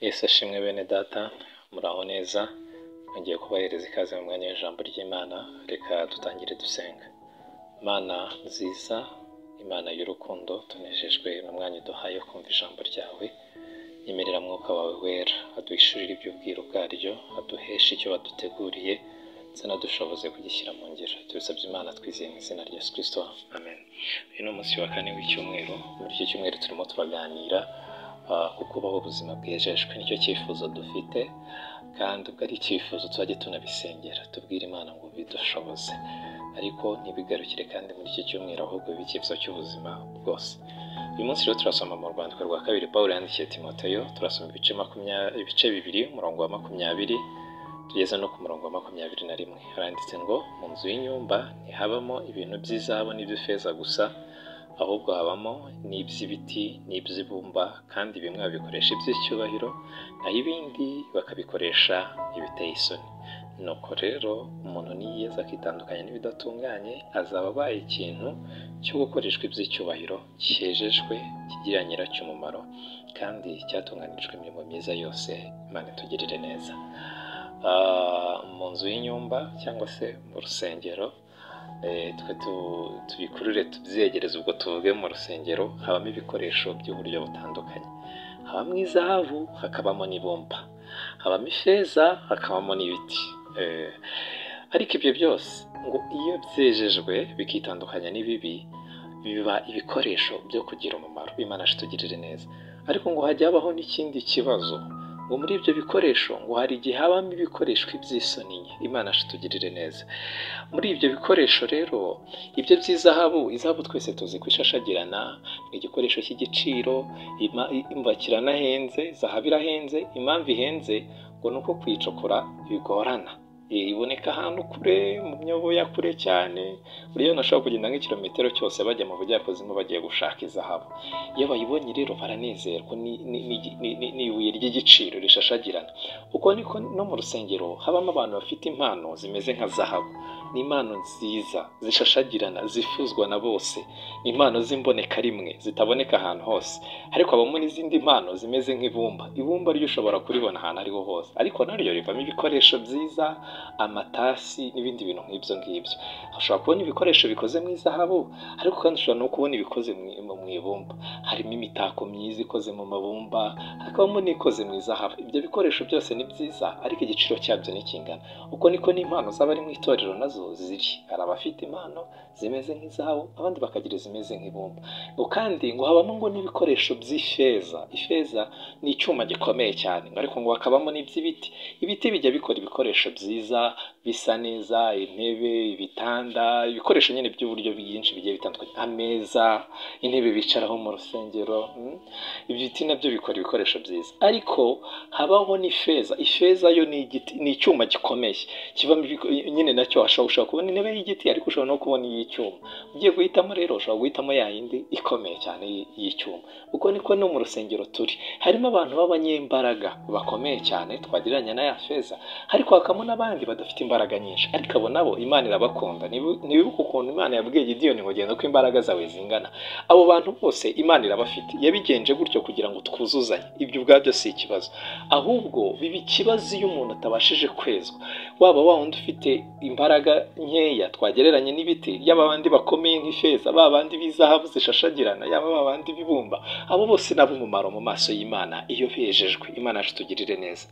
Yesu ashimwe bene data, muraho neza. Ngiye kubahereza ikaze mu mwanya w'ijambo ry'Imana. Reka dutangire dusenga. Mana nziza, Imana y'urukundo, tunejejwe n'umwanya uduhaye kumva ijambo ryawe. Nyemerera mwuka wawe wera aduhishurire iby'ubwiru bwaryo, aduheshe icyo waduteguriye, ndetse nadushoboze kugishyira mu ngiro. Tubisabye Imana twizeye mu izina rya Yesu Kristo, amen. Uyu ni umunsi wa kane w'icyumweru. Muri iki cyumweru turimo turaganira ku kubaho ubuzima bwejejwe. Nicyo cyifuzo dufite, kandi ubwo ari icyifuzo tuzajye tunabisengera, tubwire Imana ngo bidushoboze, ariko ntibigarukire kandi muri iki cyumweru, ahubwo bibe icyifuzo cy'ubuzima bwose. Uyu munsi rero turasoma mu rwandiko rwa kabiri Pawulo yandikiye Timoteyo. Turasoma ibice bibiri, umurongo wa 20 tugeze no ku murongo wa 21. Haranditse ngo, mu nzu y'inyumba ntihabamo ibintu by'izahabu n'iby'ifeza gusa, ahubwo habamo n'iby'ibiti n'iby'ibumba, kandi bimwe babikoresha iby'icyubahiro, naho ibindi bakabikoresha ibiteye isoni. Nuko rero umuntu niyeza akitandukanya n'ibidatunganye, azaba abaye ikintu cyo gukoreshwa iby'icyubahiro, cyejejwe, kigira nyiracyo umumaro, kandi cyatunganirijwe imirimo myiza yose. Imana itugirire neza. Mu nzu y'inyumba cyangwa se mu rusengero, twe tubikurure tubyegereze. Ubwo tuvuge mu rusengero habamo ibikoresho by'uburyo butandukanye. Habamo izahabu, hakabamo n'ibumba, habamo ifeza, hakabamo n'ibiti. Ariko ibyo byose ngo iyo byejejwe bikitandukanya n'ibibi, biba ibikoresho byo kugira umumaro. Imana itugirire neza. Ariko ngo hajya habaho n'ikindi kibazo, ngo muri ibyo bikoresho ngo hari igihe habamo ibikoresho iby'isoni nke. Imana itugirire neza. Muri ibyo bikoresho rero, ibyo by'izahabu, izahabu twese tuzi ko ishashagirana, ni igikoresho cy'igiciro, imva kiranahenze, zahabu irahenze. Impamvu ihenze ngo ni uko kuyicukura bigorana, iboneka ahantu kure, mu myobo ya kure cyane. Buriya nashobora kugenda nk'ikilometero cyose bajya mu bujyakuzimu bagiye gushaka izahabu. Iyo bayibonye rero baranezerwa, ni ibuye ry'igiciro rishashagirana. Uko niko no mu rusengero habamo abantu bafite impano zimeze nka zahabu. Ni impano nziza zishashagirana, zifuzwa na bose. Ni impano z'imboneka rimwe, zitaboneka ahantu hose. Ariko habamo n'izindi mpano zimeze nk'ibumba. Ibumba ryo ushobora kuribona ahantu ariho hose, ariko naryo rivamo ibikoresho byiza, amatasi n'ibindi bintu nk'ibyo ngibyo. Ushobora kubona ibikoresho bikoze mu izahabu, ariko kandi ushobora no kubona ibikoze mu ibumba. Harimo imitako myiza ikoze mu mabumba, hakabamo n'ikoze mu izahabu. Ibyo bikoresho byose ni byiza, ariko igiciro cyabyo ni kingana. Uko niko n'impano z'abari mu itorero nazo ziri. Hari abafite impano zimeze nk'izahabu, abandi bakagira zimeze nk'ibumba. Kandi ngo habamo ngo n'ibikoresho by'ifeza. Ifeza ni icyuma gikomeye cyane, ariko ngo hakabamo n'iby'ibiti. Ibiti bijya bikora ibikoresho byiza, bisa neza, intebe, ibitanda, ibikoresho nyine by'uburyo bwinshi bigiye bitandukanye, ameza, intebe bicaraho mu rusengero. Ibiti nabyo bikora ibikoresho byiza. Ariko habaho n'ifeza. Ifeza yo ni igiti, ni icyuma gikomeye, kivamo nyine nacyo ushobora kubona intebe y'igiti, ariko ushobora no kubona iy'icyuma. Ugiye guhitamo rero, ushobora guhitamo ya yindi ikomeye cyane y'icyuma. Uko niko no mu rusengero turi. Harimo abantu b'abanyembaraga bakomeye cyane twagereranya na ya feza, ariko hakamo n'abandi badafite imbaraga nyinshi, ariko abo nabo Imana irabakunda. Ntibibuka ukuntu Imana yabwiye Gideyoni ngo genda uko imbaraga zawe zingana. Abo bantu bose Imana irabafite. Yabigenje gutyo kugira ngo twuzuzanye. Ibyo ubwabyo si ikibazo, ahubwo biba ikibazo iyo umuntu atabashije kwezwa. Waba wa wundi ufite imbaraga nkeya twagereranye n'ibiti, yaba abandi bakomeye nk'ifeza, babandi b'izahabu zishashagirana, yaba babandi b'ibumba, abo bose nabo umumaro mu maso y'Imana iyo bejejwe. Imana itugirire neza.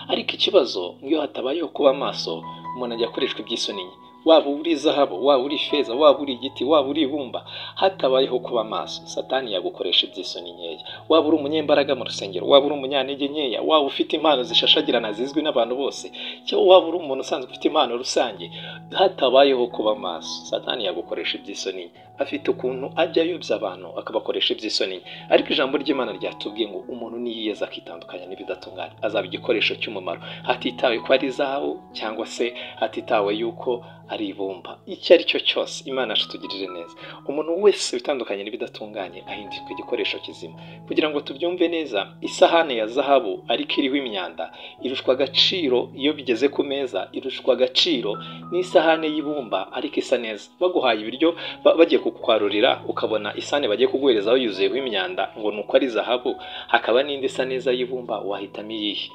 Ariko ikibazo iyo hatabayeho kuba maso, umuntu ajya akoreshwa iby'isoni nke. Waba uri zahabu, waba uri feza, waba uri igiti, waba uri ibumba, hatabayeho kuba maso, Satani yagukoresha iby'isoni nkeya. Waba uri umunyembaraga mu rusengero, waba uri umunyantege nkeya, waba ufite impano zishashagirana zizwi n'abantu bose, cyangwa waba uri umuntu usanzwe ufite impano rusange, hatabayeho kuba maso, Satani yagukoresha iby'isoni nke. Afite ukuntu ajya ayobya abantu akabakoresha iby'isoni nke. Ariko ijambo ry'Imana ryatubwiye ngo umuntu niyeza akitandukanya n'ibidatunganye, azaba igikoresho cy'umumaro, hatitawe ko ari zahabu cyangwa se hatitawe yuko ari ibumba, icyo ari cyo cyose Imana yacu tugirire neza. Umuntu wese bitandukanye n'ibidatunganye ahindurwa igikoresho kizima. Kugira ngo tubyumve neza, isahane ya zahabu ariko iriho imyanda irushwa agaciro iyo bigeze ku meza, irushwa agaciro n'isahane y'ibumba ariko isa neza. Baguhaye ibiryo bagiye kukwarurira ukabona isahane bagiye kuguherezaho yuzuyeho imyanda ngo nuko ari zahabu, hakaba n'indi isa neza y'ibumba, wahitamo iyihe?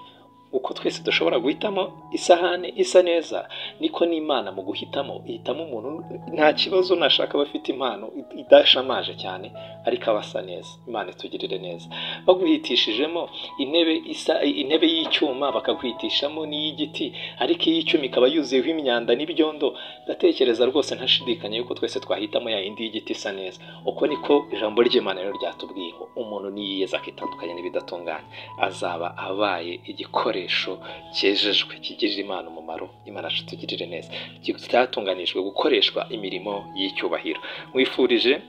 Uko twese dushobora guhitamo isahane isa neza, niko n'Imana mu guhitamo ihitamo umuntu nta kibazo, nashaka abafite impano idashamaje cyane ariko abasa neza. Imana itugirire neza. Baguhitishijemo intebe y'icyuma bakaguhitishamo n'iy'igiti, ariko iy'icyuma ikaba yuzuyeho imyanda n'ibyondo, ndatekereza rwose ntashidikanya yuko twese twahitamo ya yindi y'igiti isa neza. Uko niko ijambo ry'Imana rero ryatubwiye ngo umuntu niyiyeza akitandukanya n'ibidatunganye, azaba abaye igikoresho cyejejwe kigirira Imana umumaro. Imana yacu tugirire neza, cyatunganijwe gukoreshwa imirimo y'icyubahiro. Mwifurije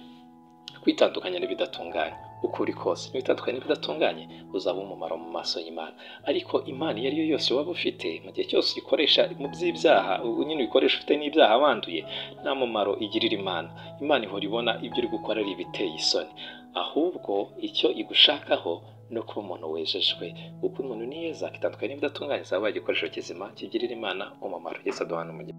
kwitandukanya n'ibidatunganye. Uko uri kose n'ibitandukanye n'ibidatunganye uzaba umumaro mu maso y'Imana. Ariko impano iyo ari yo yose waba ufite, mu gihe cyose uyikoresha mu by'ibyaha, nyine uyikoresha ufite n'ibyaha wanduye, nta mumaro igirira Imana. Imana ihora ibona ibyo uri gukora ari ibiteye isoni, ahubwo icyo igushakaho no kuba umuntu wejejwe. Kuko umuntu niyeza akitandukanye n'ibidatunganye, azaba igikoresho kizima kigirira Imana umumaro. Yesu aduhana umugisha.